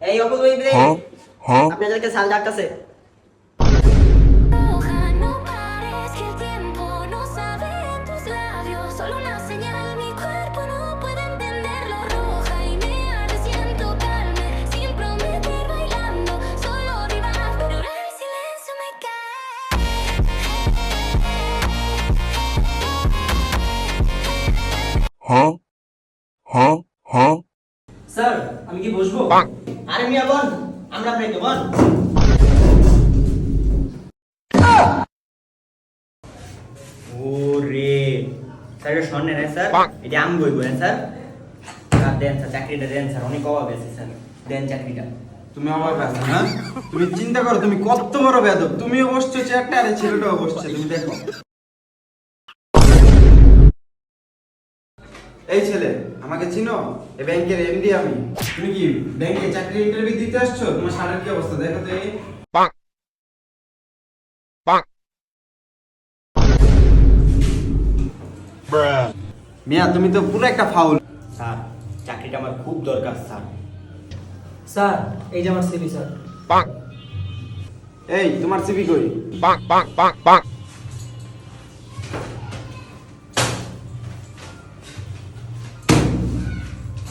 এই অবুল ভাই রে, আপনাদেরকে সাল ডাকতেছে। No pares que el tiempo no sabe en tus labios, solo una señal, mi cuerpo no puede entenderlo. Roja y me arde, siento calma, sin prometer bailando, solo vibrar, pero ahora el silencio me sir আমি কি বসবো? আরে মিয়া বোন, আমরা আপনাকে বোন। ওরে sir, এটা শোনেন না স্যার, এটা আমি বলবো না স্যার। স্যার দেন স্যার, চাকরিটা দেন স্যার, অনেক অভাব আছে স্যার, দেন চাকরিটা। তুমি আমার কাছে না, তুমি চিন্তা করো তুমি কত বড় বেয়াদব। তুমিও বসছো চেয়ারটা, আর এই ছেলেটাও বসছে, তুমি দেখো। এই ছেলে, আমাকে চিনো? এই ব্যাংকের এমডি আমি। তুমি কি ব্যাংকে চাকরি ইন্টারভিউ দিতে আসছো? তোমার শাড়ির কি অবস্থা দেখো তো। এই মিয়া, তুমি তো পুরো একটা ফাউল। স্যার চাকরিটা আমার খুব দরকার স্যার। স্যার এই যে আমার সিভি স্যার। এই তোমার সিভি কই?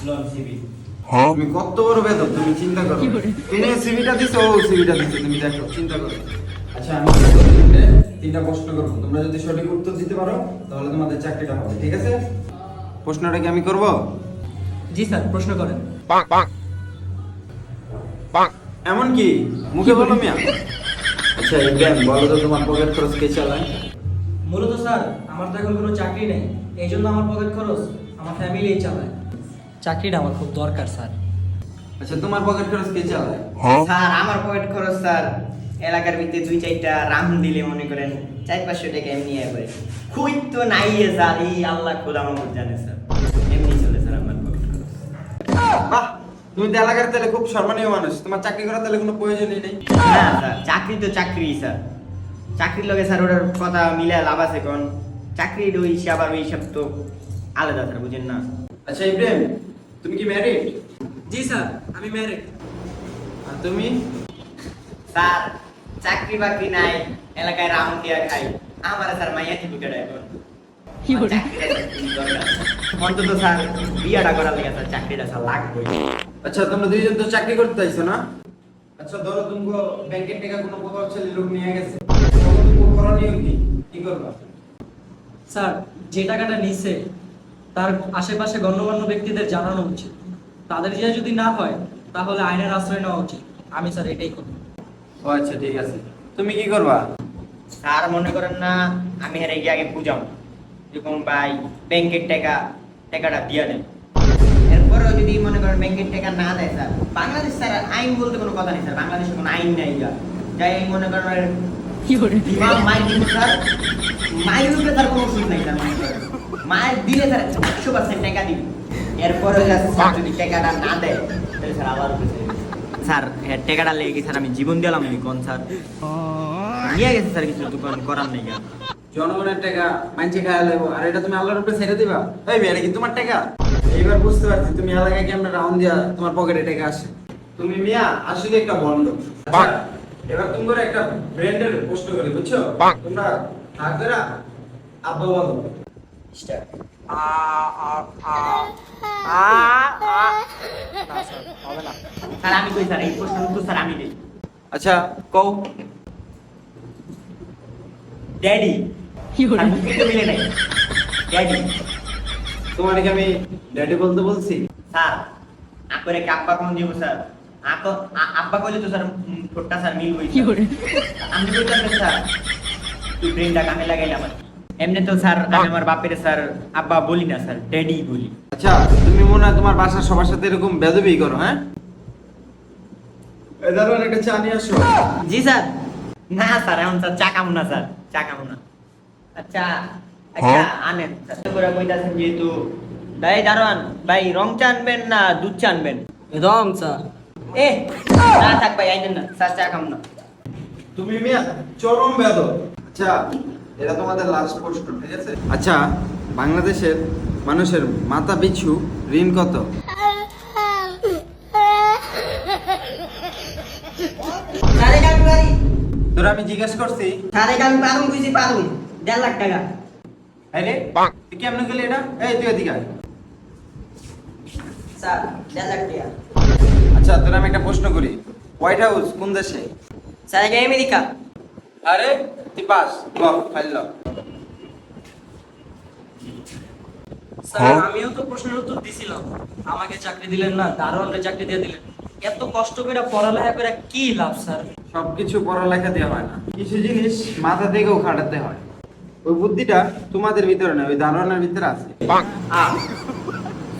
লোন সিবি। তুমি কত বড় বেয়াদব, তুমি চিন্তা করো। তুমি সিভিটা দিছো, ও সিভিটা দিছো, তুমি দেখো, চিন্তা করো। আচ্ছা, আমি তিনটা প্রশ্ন করব, তোমরা যদি সঠিক উত্তর দিতে পারো তাহলে তোমাদের চাকরিটা হবে, ঠিক আছে? প্রশ্নটা কি আমি করব? জি স্যার, প্রশ্ন করেন। এমন কি মুখে বলো মিয়া? আচ্ছা ইব্রাহিম, বলো তো তোমার পকেট খরচ কে চালায়? মূলত স্যার আমার তো এখন কোনো চাকরি নেই, এই জন্য আমার পকেট খরচ আমার ফ্যামিলিই চালায়। চাকরিটা আমার খুব দরকার স্যার। আচ্ছা, তোমার পকেট খরচ কে চালায়? স্যার আমার পকেট খরচ স্যার, এলাকার ভিতরে 2-4টা রাম দিলে মনে করেন 400-500 টাকা এমনি করে। খুবই তো নাই স্যার, এই আল্লাহ খোদা আমার জানে স্যার, এমনি চলে স্যার আমার পকেট খরচ। বাহ, তুমি তো এলাকার তাহলে খুব সম্মানীয় মানুষ, তোমার চাকরি করার তাহলে কোনো প্রয়োজনই নেই। না স্যার, চাকরি তো চাকরি স্যার, চাকরির লগে স্যার ওটার কথা মিলে লাভ আছে কোন? চাকরির ওই হিসাব আর ওই হিসাব তো আলাদা স্যার, বুঝেন না? আচ্ছা ইব্রাহিম, তুমি কি ম্যারিড? জি স্যার, আমি ম্যারিড। আর তুমি? স্যার চাকরি বাকরি নাই, এলাকায় রাম দিয়া খাই, আমার স্যার মাইয়া কি বুকেটা এখন অন্তত স্যার বিয়াটা করার লেগে স্যার চাকরিটা স্যার লাগবে। আচ্ছা, তোমরা দুইজন তো চাকরি করতে চাইছো না? আচ্ছা ধরো তুমি ব্যাংকের টাকা কোনো প্রভাবশালী লোক নিয়ে গেছে, তখন তুমি করণীয় কি? কি করবা? স্যার যে টাকাটা নিচ্ছে তার আশেপাশে গণ্যমান্য ব্যক্তিদের জানানো উচিত, তাদের যে যদি না হয় তাহলে আইনের আশ্রয় নেওয়া উচিত। আমি স্যার এটাই করব। ও আচ্ছা, ঠিক আছে। তুমি কি করবা? স্যার মনে করেন না, আমি হেরে গিয়ে আগে বুঝাম যেরকম ভাই ব্যাংকের টাকাটা দিয়া দেন, এরপরেও যদি মনে করেন ব্যাংকের টাকা না দেয় স্যার, বাংলাদেশ স্যার আইন বলতে কোনো কথা নেই স্যার, বাংলাদেশে কোনো আইন নাই যা যাই মনে করেন ইমাম মাইর দিব স্যার, মায়ের উপরে তার কোনো ওষুধ নাই স্যার, মনে করেন মায়ের দিলে স্যার 100% টাকা দিবে, এরপরে স্যার যদি টাকাটা না দেয় তাহলে স্যার আবার উপরে স্যার টাকাটা লেগে গেছে স্যার, আমি জীবন দিলাম নি কোন স্যার নিয়ে গেছে স্যার, কিছু দোকান করার নেই। জনগণের টাকা মাইনছে খায়া লেবো, আর এটা তুমি আল্লাহর উপরে ছেড়ে দিবা? এই মেয়ে, এটা কি তোমার টাকা? এইবার বুঝতে পারছি তুমি এলাকায় কি আমরা রাউন্ড দিয়া তোমার পকেটে টাকা আসে। তুমি মিয়া আসলে একটা বন্ড। আচ্ছা, এবার তুমি করে একটা ব্র্যান্ডের প্রশ্ন করি, বুঝছো? তোমরা থাকবেরা আব্বা বলো। স্টার্ট। স্যার আমি কই স্যার, এই প্রশ্ন উত্তর স্যার আমি দেই। আচ্ছা কও। ড্যাডি। স্যার মুখে তো মিলে নাই, ড্যাডি। তোমার কি আমি ড্যাডি বলতে বলছি? স্যার আপরে কি আব্বা কোন দিব স্যার? আব্বা কইলে তো স্যার ঠোঁটটা স্যার মিল হইছে। আমি কইতাম স্যার তুই ব্রেনটা কামে লাগাইলাম। এমনি তো স্যার আমি আমার বাপের স্যার আব্বা বলি না স্যার, ড্যাডি বলি। আচ্ছা, তুমি মনে হয় তোমার বাসার সবার সাথে এরকম বেয়াদবি করো, হ্যাঁ? এই দারুণ একটা চা নিয়ে আসো। জি স্যার। না স্যার এখন স্যার চা খাবো না স্যার, চা খাবো না। আচ্ছা আচ্ছা আনেন স্যার করে কইতাছেন যেহেতু। ভাই দারোয়ান ভাই, রং চা আনবেন না দুধ চা আনবেন? রং চা। এ না থাক ভাই, আইতেন না স্যার, চা খাবো না। তুমি মিয়া চরম বেয়াদব। আচ্ছা, এটা তোমাদের লাস্ট প্রশ্ন, ঠিক আছে? আচ্ছা, বাংলাদেশের মানুষের মাথা পিছু ঋণ কত? স্যার এটা আমি পারি। তোর আমি জিজ্ঞেস করছি স্যার এটা আমি পারুম বুঝি পারুম 1.5 লাখ টাকা। আরে তুই কেমন গেলি এটা? এই তুই এদিকে আয়। স্যার 1.5 লাখ টাকা। আচ্ছা তোর আমি একটা প্রশ্ন করি, হোয়াইট হাউস কোন দেশে? স্যার এটা আমেরিকা। আরে তুই পাস, ল ফাইল ল। স্যার আমিও তো প্রশ্নের উত্তর দিছিলাম, আমাকে চাকরি দিলেন না, দারোয়ানরে চাকরি দিয়ে দিলেন। এত কষ্ট করে পড়ালেখা করে কি লাভ স্যার? সবকিছু পড়ালেখা দিয়ে হয় না, কিছু জিনিস মাথা থেকেও খাটাতে হয়। ওই বুদ্ধিটা তোমাদের ভিতরে না, ওই দারোয়ানের ভিতরে আছে।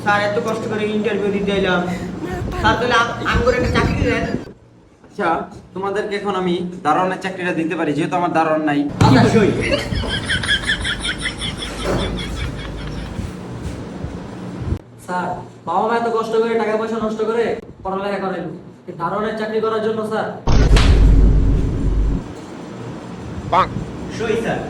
স্যার এত কষ্ট করে ইন্টারভিউ দিতে এলাম, স্যার তাহলে আঙ্গুর একটা চাকরি দেন। আচ্ছা তোমাদেরকে এখন আমি দারোয়ানের চাকরিটা দিতে পারি, যেহেতু আমার দারোয়ান নাই। অবশ্যই। স্যার বাবা মা এত কষ্ট করে টাকা পয়সা নষ্ট করে পড়ালেখা করেন, এই দারোয়ানের চাকরি করার জন্য স্যার? সই স্যার।